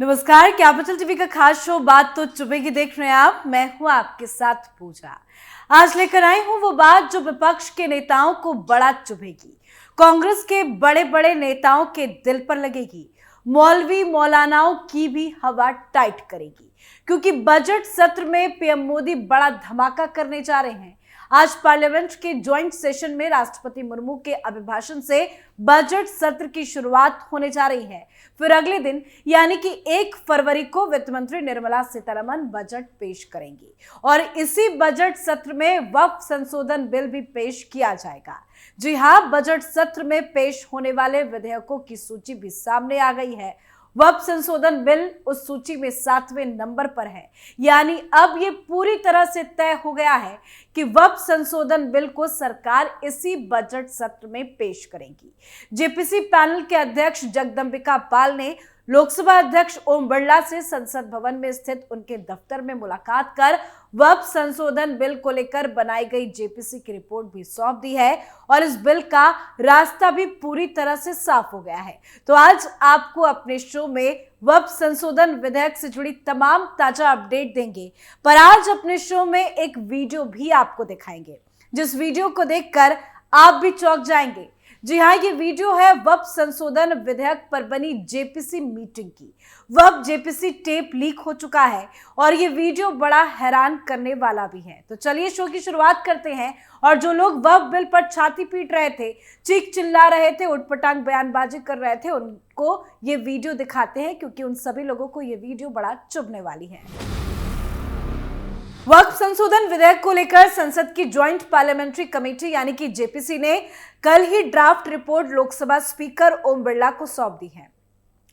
नमस्कार, capital TV का खास शो बात तो चुभेगी देख रहे हैं आप। मैं हूं आपके साथ पूजा। आज लेकर आई हूं वो बात जो विपक्ष के नेताओं को बड़ा चुभेगी, कांग्रेस के बड़े बड़े नेताओं के दिल पर लगेगी, मौलवी मौलानाओं की भी हवा टाइट करेगी। क्योंकि बजट सत्र में पीएम मोदी बड़ा धमाका करने जा रहे हैं। आज पार्लियामेंट के ज्वाइंट सेशन में राष्ट्रपति मुर्मू के अभिभाषण से बजट सत्र की शुरुआत होने जा रही है। फिर अगले दिन यानी कि 1 फरवरी को वित्त मंत्री निर्मला सीतारमण बजट पेश करेंगी और इसी बजट सत्र में वक्फ संशोधन बिल भी पेश किया जाएगा। जी हां, बजट सत्र में पेश होने वाले विधेयकों की सूची भी सामने आ गई है। वक्फ संशोधन बिल उस सूची में 7वें नंबर पर है। यानी अब ये पूरी तरह से तय हो गया है कि वक्फ संशोधन बिल को सरकार इसी बजट सत्र में पेश करेगी। जेपीसी पैनल के अध्यक्ष जगदंबिका पाल ने लोकसभा अध्यक्ष ओम बिरला से संसद भवन में स्थित उनके दफ्तर में मुलाकात कर वक्फ संशोधन बिल को लेकर बनाई गई जेपीसी की रिपोर्ट भी सौंप दी है और इस बिल का रास्ता भी पूरी तरह से साफ हो गया है। तो आज आपको अपने शो में वक्फ संशोधन विधेयक से जुड़ी तमाम ताजा अपडेट देंगे, पर आज अपने शो में एक वीडियो भी आपको दिखाएंगे जिस वीडियो को देखकर आप भी चौंक जाएंगे। जी हाँ, ये वीडियो है वक्फ संशोधन विधेयक पर बनी जेपीसी मीटिंग की। वक्फ जेपीसी टेप लीक हो चुका है और ये वीडियो बड़ा हैरान करने वाला भी है। तो चलिए शो की शुरुआत करते हैं और जो लोग वक्फ बिल पर छाती पीट रहे थे, चीख चिल्ला रहे थे, उटपटांग बयानबाजी कर रहे थे, उनको ये वीडियो दिखाते हैं क्योंकि उन सभी लोगों को ये वीडियो बड़ा चुभने वाली है। वक्फ संशोधन विधेयक को लेकर संसद की ज्वाइंट पार्लियामेंट्री कमेटी यानी कि जेपीसी ने कल ही draft report Lok Sabha speaker Om Birla को सौंप दी है।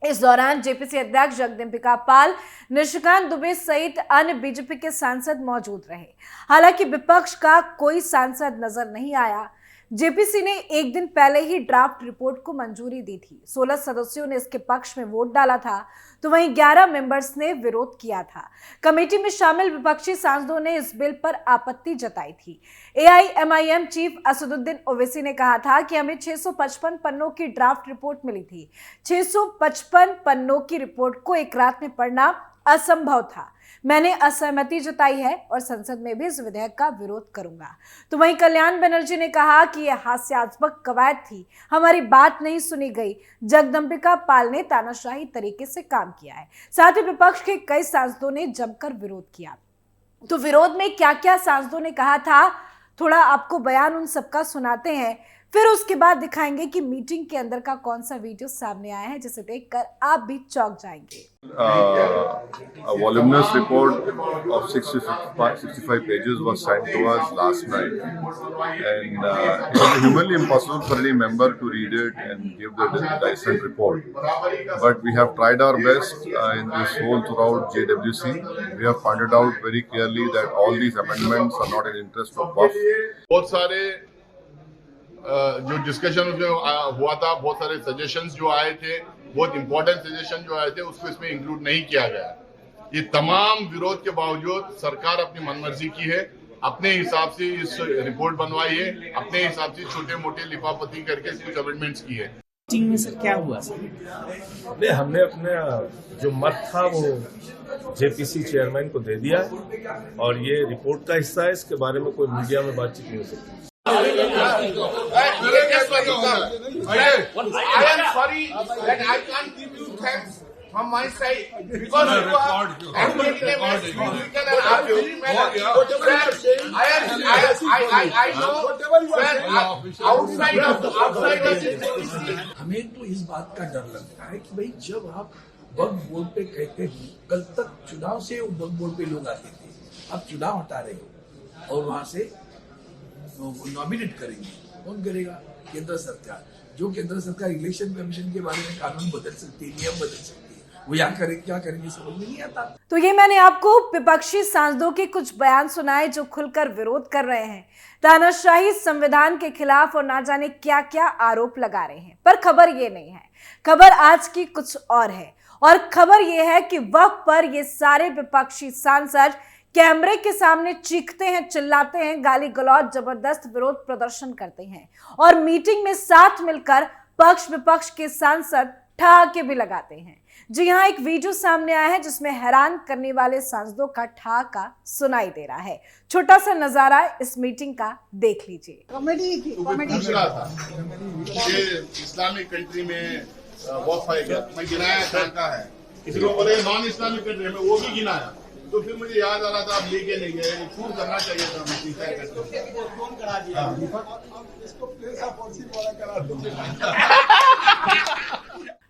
इस दौरान जेपीसी अध्यक्ष जगदंबिका पाल, निशिकांत दुबे सहित अन्य बीजेपी के सांसद मौजूद रहे। हालांकि विपक्ष का कोई सांसद नजर नहीं आया। जेपीसी ने एक दिन पहले ही ड्राफ्ट रिपोर्ट को मंजूरी दी थी। 16 सदस्यों ने इसके पक्ष में वोट डाला था तो वहीं 11 मेंबर्स ने विरोध किया था। कमेटी में शामिल विपक्षी सांसदों ने इस बिल पर आपत्ति जताई थी। एआईएमआईएम चीफ असदुद्दीन ओवैसी ने कहा था कि हमें 655 पन्नों की ड्राफ्ट रिपोर्ट मिली थी। 655 पन्नों की रिपोर्ट को एक रात में पढ़ना असंभव था। मैंने असहमति जताई है और संसद में भी इस विधेयक का विरोध करूंगा। तो वहीं कल्याण बनर्जी ने कहा कि यह हास्यास्पद कवायद थी, हमारी बात नहीं सुनी गई। जगदंबिका पाल ने तानाशाही तरीके से काम किया है। साथ ही विपक्ष के कई सांसदों ने जमकर विरोध किया। तो विरोध में क्या क्या सांसदों ने कहा था, थोड़ा आपको बयान उन सबका सुनाते हैं, फिर उसके बाद दिखाएंगे कि मीटिंग के अंदर का कौन सा वीडियो सामने आया है जिसे देखकर आप भी चौंक जाएंगे। A voluminous report of 65 pages was sent to us last night, and it was humanly impossible for any member to read it and give the dissent report. But we have tried our best in this whole throughout JWC. We have pointed out very clearly that all these amendments are not in interest of वक्फ। बहुत सारे जो discussion उसमें हुआ था, बहुत सारे suggestions जो आए थे, बहुत इंपॉर्टेंट सजेशन जो आए थे, उसको इसमें इंक्लूड नहीं किया गया। ये तमाम विरोध के बावजूद सरकार अपनी मनमर्जी की है, अपने हिसाब से इस रिपोर्ट बनवाई है, अपने हिसाब से छोटे मोटे लिफाफती करके कुछ अमेंडमेंट्स की है। मीटिंग में सर क्या हुआ सर? नहीं, हमने अपना जो मत था वो जेपीसी चेयरमैन को दे दिया और ये रिपोर्ट का हिस्सा है। इसके बारे में कोई मीडिया में बातचीत नहीं हो सकती। I am sorry that I can't give you thanks from my side because you are acting in a very critical and arbitrary manner. I know that outside of this हमें तो इस बात का डर लगता है कि भाई जब आप वक्फ बोर्ड पे कहते हो, कल तक चुनाव से वक्फ बोर्ड पे लोग आते थे, अब चुनाव हटा रहे हो और वहां से नॉमिनेट करेंगे, कौन करेगा? केंद्र सरकार। जो केंद्र सरकार इलेक्शन कमीशन के बारे में कानून बदल सकती है, नियम बदल सकती है, वो यहाँ करेंगे, क्या करेंगे समझ में नहीं आता। तो ये मैंने आपको विपक्षी सांसदों के कुछ बयान सुनाए जो खुलकर विरोध कर रहे हैं, तानाशाही संविधान के खिलाफ और ना जाने क्या क्या आरोप लगा रहे हैं। पर खबर ये नहीं है, खबर आज की कुछ और है। और खबर ये है कि वक्फ पर ये सारे विपक्षी सांसद कैमरे के सामने चीखते हैं, चिल्लाते हैं, गाली गलौज, जबरदस्त विरोध प्रदर्शन करते हैं और मीटिंग में साथ मिलकर पक्ष विपक्ष के सांसद ठहाके भी लगाते हैं। जी हाँ, एक वीडियो सामने आया है जिसमें हैरान करने वाले सांसदों का ठहाका सुनाई दे रहा है। छोटा सा नजारा इस मीटिंग का देख लीजिए। कॉमेडी थी, कॉमेडी पूछ रहा था ये इस्लामिक कंट्री में वॉक फाइगर मैं गिनाया कहाँ है, किसी को बोले नॉन इस्लामिक कंट्री में वो भी गिनाया, तो फिर मुझे याद आ रहा था आप लेके नहीं गए, छूट करना चाहिए था मुझे तय करके।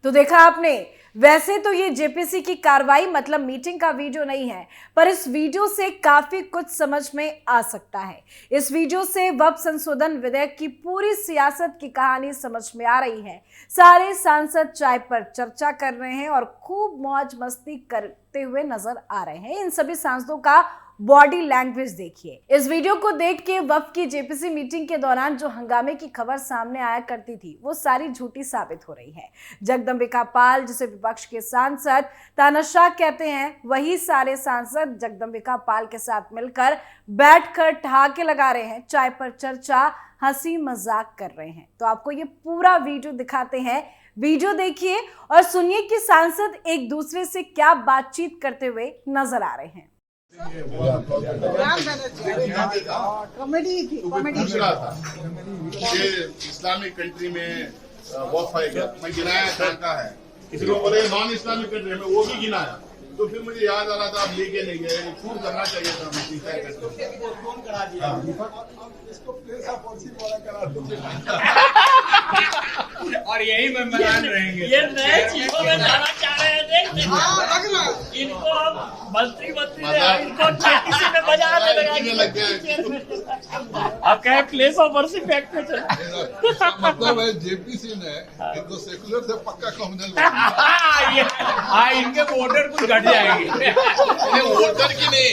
तो देखा आपने, वैसे तो ये जेपीसी की कार्रवाई मतलब मीटिंग का वीडियो नहीं है, पर इस वीडियो से काफी कुछ समझ में आ सकता है। इस वीडियो से वक्फ संशोधन विधेयक की पूरी सियासत की कहानी समझ में आ रही है। सारे सांसद चाय पर चर्चा कर रहे हैं और खूब मौज मस्ती करते हुए नजर आ रहे हैं। इन सभी सांसदों का बॉडी लैंग्वेज देखिए। इस वीडियो को देख के वक्फ की जेपीसी मीटिंग के दौरान जो हंगामे की खबर सामने आया करती थी वो सारी झूठी साबित हो रही है। जगदम्बिका पाल, जिसे विपक्ष के सांसद तानाशाह कहते हैं, वही सारे सांसद जगदम्बिका पाल के साथ मिलकर बैठकर ठहाके लगा रहे हैं, चाय पर चर्चा, हंसी मजाक कर रहे हैं। तो आपको ये पूरा वीडियो दिखाते हैं, वीडियो देखिए और सुनिए कि सांसद एक दूसरे से क्या बातचीत करते हुए नजर आ रहे हैं। कॉमेडी थी, कॉमेडी पूछ रहा था ये इस्लामिक कंट्री में वॉक फाइगर मैं गिनाया कहाँ है, किसी को बोले नॉन इस्लामिक कंट्री में वो भी गिनाया, तो फिर मुझे याद आ रहा था आप लेके नहीं गए, छूट करना चाहिए था मुझे तय करके। और यही मेहमान रहेंगे। ये नए चीजों में जाना चाह रहे थे, इनको हम मंत्री इनको जेपीसी में बजा आप कहे प्लेस ऑफ वर्शिप एक्ट में चला। मतलब है जेपीसी ने इनको सेकुलर से पक्का कम्युनल इनके वोटर कुछ घट जाएंगे। वोटर की नहीं,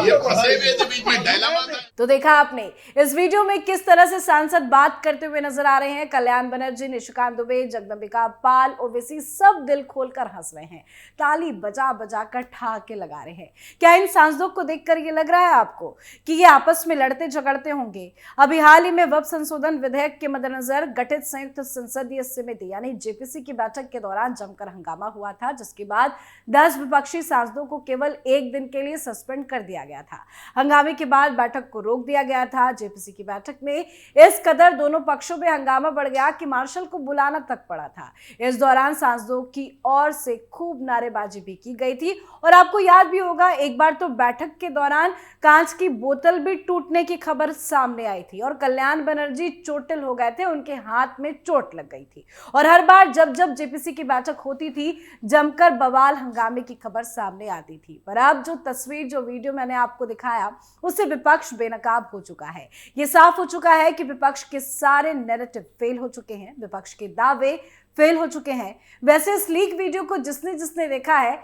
ये फंसे हुए थे बीच में डायलेमा था। तो देखा आपने इस वीडियो में किस तरह से सांसद बात करते हुए नजर आ रहे हैं। कल्याण बनर्जी, निशिकांत दुबे, जगदम्बिका पाल, ओवैसी सब दिल खोलकर हंस रहे हैं, ताली बजा बजा कर ठहाके लगा रहे हैं। क्या इन सांसदों को देखकर ये लग रहा है आपको कि ये आपस में लड़ते झगड़ते होंगे? अभी हाल ही में वक्फ संशोधन विधेयक के मद्देनजर गठित संयुक्त संसदीय समिति यानी जेपीसी की बैठक के दौरान जमकर हंगामा हुआ था, जिसके बाद 10 विपक्षी सांसदों को केवल 1 दिन के लिए सस्पेंड कर दिया गया था। हंगामे के बाद बैठक को रोक दिया गया था। जेपीसी की बैठक में इस कदर दोनों पक्षों में हंगामा बढ़ गया कि मार्शल को बुलाना तक पड़ा था। इस दौरान सांसदों की ओर से खूब नारेबाजी भी की गई थी और आपको याद भी होगा, एक बार तो बैठक के दौरान कांच की बोतल भी टूटने की खबर सामने आई थी और कल्याण बनर्जी चोटिल हो गए थे, उनके हाथ में चोट लग गई थी। और हर बार जब जब जेपीसी की बैठक होती थी, जमकर बवाल हंगामे की खबर सामने आती थी। पर अब जो तस्वीर, जो वीडियो मैंने आपको दिखाया, उससे विपक्ष बेनकाब हो चुका है। ये साफ हो चुका है कि विपक्ष के सारे नैरेटिव फेल हो चुके हैं, विपक्ष के दावे फेल हो चुके हैं। वैसे इस लीक वीडियो को जिसने जिसने देखा है,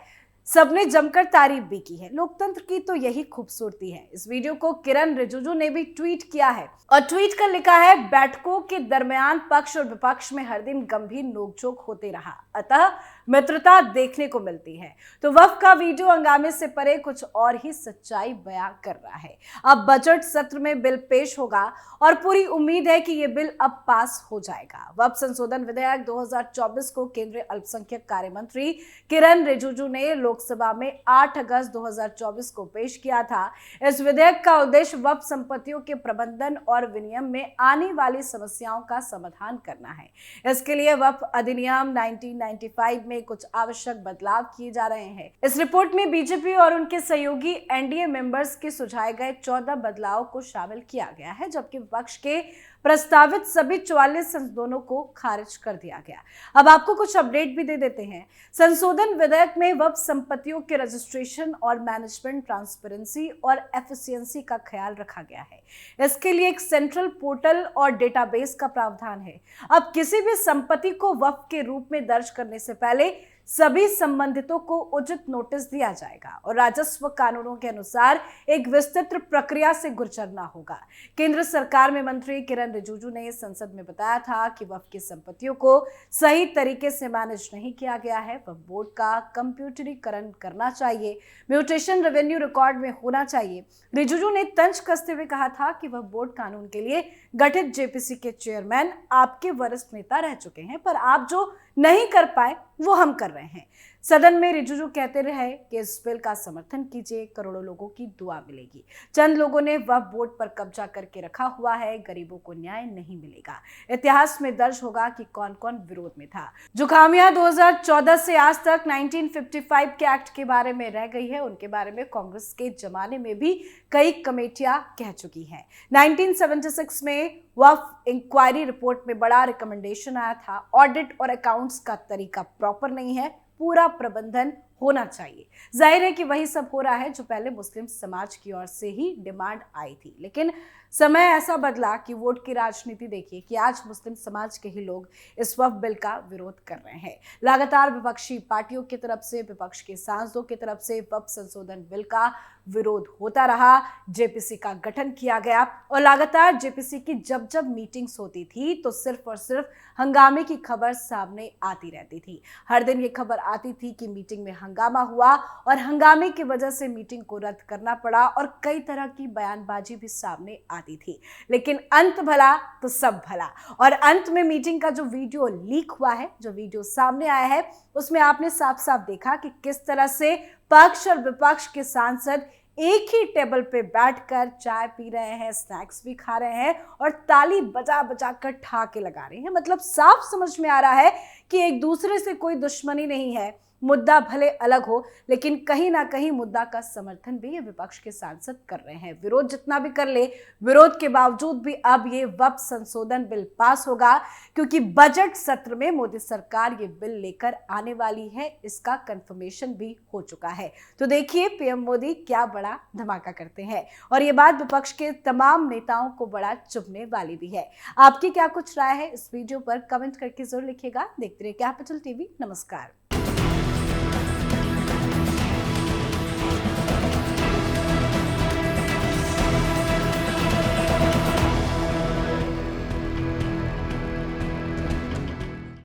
सबने जमकर तारीफ भी की है। लोकतंत्र की तो यही खूबसूरती है। इस वीडियो को किरण रिजिजू ने भी ट्वीट किया है और ट्वीट कर लिखा है, बैठकों के दरमियान पक्ष और विपक्ष में हर दिन गंभीर नोकझोंक होते रहा, अतः मित्रता देखने को मिलती है। तो वक्फ का वीडियो हंगामे से परे कुछ और ही सच्चाई बयां कर रहा है। अब बजट सत्र में बिल पेश होगा और पूरी उम्मीद है कि ये बिल अब पास हो जाएगा। वक्फ संशोधन विधेयक 2024 को केंद्रीय अल्पसंख्यक कार्य मंत्री किरण रिजिजू ने लोकसभा में 8 अगस्त 2024 को पेश किया था। इस विधेयक का उद्देश्य वक्फ संपत्तियों के प्रबंधन और विनियम में आने वाली समस्याओं का समाधान करना है। इसके लिए वक्फ अधिनियम 1995 में कुछ आवश्यक बदलाव किए जा रहे हैं। इस रिपोर्ट में बीजेपी और उनके सहयोगी एनडीए मेंबर्स के सुझाए गए 14 बदलाव को शामिल किया गया है, जबकि विपक्ष के प्रस्तावित सभी 44 संशोधनों को खारिज कर दिया गया। अब आपको कुछ अपडेट भी दे देते हैं। संशोधन विधेयक में वक्फ संपत्तियों के रजिस्ट्रेशन और मैनेजमेंट, ट्रांसपेरेंसी और एफिशिएंसी का ख्याल रखा गया है। इसके लिए एक सेंट्रल पोर्टल और डेटाबेस का प्रावधान है। अब किसी भी संपत्ति को वक्फ के रूप में दर्ज करने से पहले सभी संबंधितों को उचित नोटिस दिया जाएगा और राजस्व कानूनों के अनुसार एक विस्तृत प्रक्रिया से गुजरना होगा। केंद्र सरकार में मंत्री किरण रिजिजू ने संसद में बताया था कि वक्फ की संपत्तियों को सही तरीके से मैनेज नहीं किया गया है। वक्फ बोर्ड का कंप्यूटरीकरण करना चाहिए, म्यूटेशन रेवेन्यू रिकॉर्ड में होना चाहिए। रिजिजू ने तंज कसते हुए कहा था कि वक्फ बोर्ड कानून के लिए गठित जेपीसी के चेयरमैन आपके वरिष्ठ नेता रह चुके हैं, पर आप जो नहीं कर पाए वो हम कर रहे हैं। सदन में रिजिजू कहते रहे कि इस बिल का समर्थन कीजिए, करोड़ों लोगों की दुआ मिलेगी। चंद लोगों ने वक्फ बोर्ड पर कब्जा करके रखा हुआ है, गरीबों को न्याय नहीं मिलेगा। इतिहास में दर्ज होगा कि कौन कौन विरोध में था। जो खामियां 2014 से आज तक 1955 के एक्ट के बारे में रह गई है, उनके बारे में कांग्रेस के जमाने में भी कई कमेटियां कह चुकी हैं। 1976 में वक्फ इंक्वायरी रिपोर्ट में बड़ा रिकमेंडेशन आया था, ऑडिट और अकाउंट्स का तरीका प्रॉपर नहीं है, पूरा प्रबंधन होना चाहिए। जाहिर है कि वही सब हो रहा है जो पहले मुस्लिम समाज की ओर से ही डिमांड आई थी, लेकिन समय ऐसा बदला कि वोट की राजनीति देखिए कि आज मुस्लिम समाज के ही लोग इस वक्फ बिल का विरोध कर रहे हैं। लगातार विपक्षी पार्टियों की तरफ से, विपक्ष के सांसदों की तरफ से वक्फ संशोधन बिल का विरोध होता रहा। जेपीसी का गठन किया गया और लगातार जेपीसी की जब जब मीटिंग्स होती थी तो सिर्फ और सिर्फ हंगामे की खबर सामने आती रहती थी। हर दिन ये खबर आती थी कि मीटिंग में हंगामा हुआ और हंगामे की वजह से मीटिंग को रद्द करना पड़ा और कई तरह की बयानबाजी भी सामने आती थी। लेकिन अंत भला तो सब भला, और अंत में मीटिंग का जो वीडियो लीक हुआ है, जो वीडियो सामने आया है, उसमें आपने साफ साफ देखा कि किस तरह से पक्ष और विपक्ष के सांसद एक ही टेबल पे बैठकर चाय पी रहे हैं, स्नैक्स भी खा रहे हैं और ताली बजा बजा कर ठहाके लगा रहे हैं। मतलब साफ समझ में आ रहा है कि एक दूसरे से कोई दुश्मनी नहीं है, मुद्दा भले अलग हो लेकिन कहीं ना कहीं मुद्दा का समर्थन भी ये विपक्ष के सांसद कर रहे हैं। विरोध जितना भी कर ले, विरोध के बावजूद भी अब ये वक्फ संशोधन बिल पास होगा, क्योंकि बजट सत्र में मोदी सरकार ये बिल लेकर आने वाली है, इसका कंफर्मेशन भी हो चुका है। तो देखिए पीएम मोदी क्या बड़ा धमाका करते हैं, और ये बात विपक्ष के तमाम नेताओं को बड़ा चुभने वाली भी है। आपकी क्या कुछ राय है इस वीडियो पर कमेंट करके जरूर लिखिएगा। देखते रहिए कैपिटल टीवी। नमस्कार।